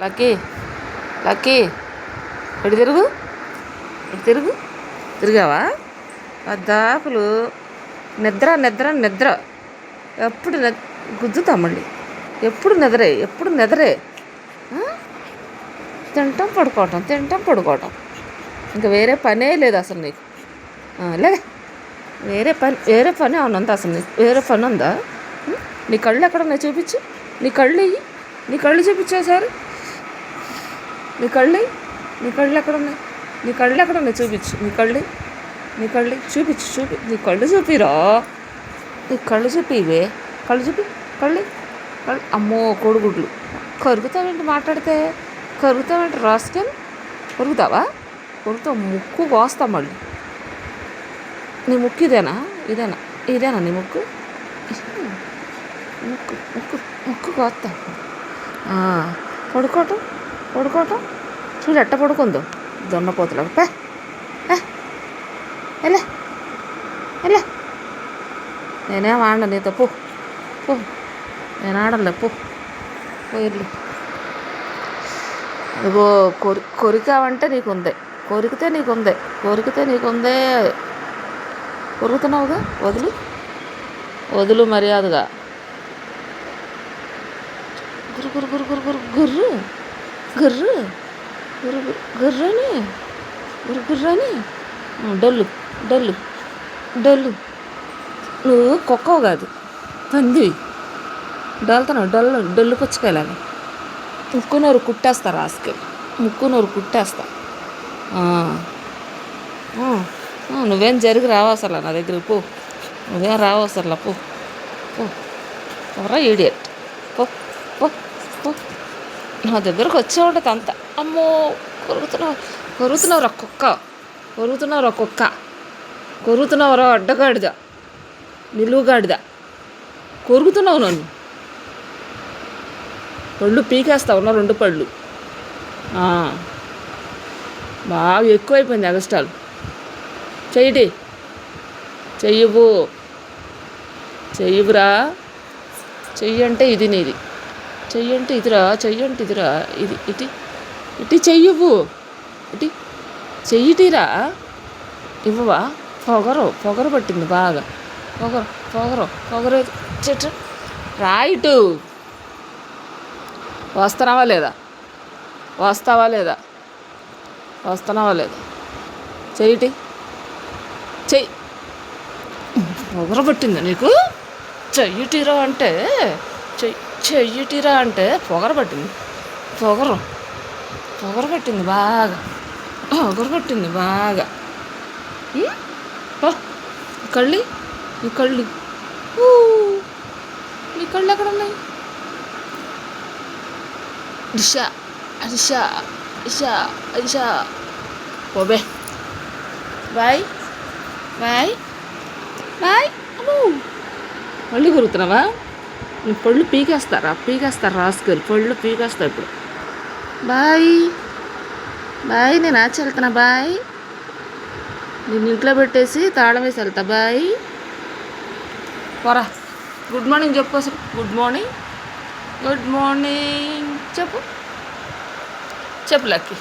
Lucky lucky ఇటు తిరుగు, ఇటు తిరుగు. తిరిగావా? పద్దాకులు నిద్ర నిద్ర నిద్ర. ఎప్పుడు గుద్దుతా మళ్ళీ. ఎప్పుడు నిద్రే, ఎప్పుడు నిద్రే. తింటాం పడుకోవటం, తింటాం పడుకోవటం. ఇంకా వేరే పనే లేదు అసలు నీకు. లేదా వేరే పని ఏమన్నా ఉందా అసలు నీకు? వేరే పని ఉందా? నీ కళ్ళు ఎక్కడ ఉన్నాయి చూపించు. నీ కళ్ళు ఇయ్యి, నీ కళ్ళు చూపించేసారు. నీ కళ్ళు ఎక్కడ ఉన్నాయి? నీ కళ్ళు ఎక్కడ ఉన్నాయి చూపించు. నీ కళ్ళు చూపించు. నీ కళ్ళు చూపిరా. నీ కళ్ళు చూపి ఇవే. కళ్ళు చూపి. కళ్ళు అమ్మో కోడిగుడ్లు. కరుగుతావేంటి మాట్లాడితే? కరుగుతావేంటి? రాసుకొని కరుగుతావా? కొరుకుతావు. ముక్కు కోస్తా మళ్ళీ. నీ ముక్కు ఇదేనా నీ ముక్కు? ముక్కు కోస్తా. పడుకోవటం చూడు ఎట్ట పడుకుందో దొన్నపోతులాగా. ఎలా నేనేం ఆడ నీతో పో. నేను ఆడలే పో. ఇల్లు ఇగో కొరికావంటే నీకుందే. కోరికితే నీకుందే. కొరుకుతున్నావుగా. వదులు మర్యాదగా. గుర్రని డొల్లు. నువ్వు కుక్కవు కాదు, పంది. డొల్తున్నావు. డొల్లు పుచ్చకాయలాగా. ముక్కునూరు కుట్టేస్తా రాసుకెళ్ళి. ముక్కునూరు కుట్టేస్తా. నువ్వేం జరిగి రావసలా నా దగ్గరికి పో. నువ్వేం రావసలా పో. ఎవరా ఈడియట్? పో. నా దగ్గరకు వచ్చే ఉంటుంది అంత. అమ్మో కొరుకుతున్నావురా కుక్క. కొరుకుతున్నావురా అడ్డగాడిద, నిలువుగాడిద. కొరుకుతున్నావు నన్ను. పళ్ళు పీకేస్తావు నా 2 పళ్ళు. బాగా ఎక్కువైపోయింది ఎగస్టాలు. చెయ్యవురా. చెయ్యి అంటే ఇది నీది. చెయ్యి అంటే ఇదిరా. ఇటు చెయ్యవు. చెయ్యిటీరా. ఇవ్వవా? పొగరు పట్టింది బాగా. పొగరు చెట్టు రాయిటు. వస్తున్నావా లేదా? చెయ్యి. పొగరు పట్టింది నీకు? చెయ్యిటీరా అంటే పొగరు పట్టింది. పొగరు పట్టింది బాగా. నీ కళ్ళు ఎక్కడ ఉన్నాయి? అరిషా పోబే. బాయ్. మళ్ళీ కొరుకుతున్నావా? నీ పళ్ళు పీకేస్తారా రాసుకెళ్ళి. పళ్ళు పీకేస్తా ఇప్పుడు. బాయ్. నేను ఆచి వెళ్తున్నా. బాయ్. నేను ఇంట్లో పెట్టేసి తాళం వేసి వెళ్తా. బాయ్. పోరా. గుడ్ మార్నింగ్ చెప్పు అసలు. గుడ్ మార్నింగ్ చెప్పు లక్కీ.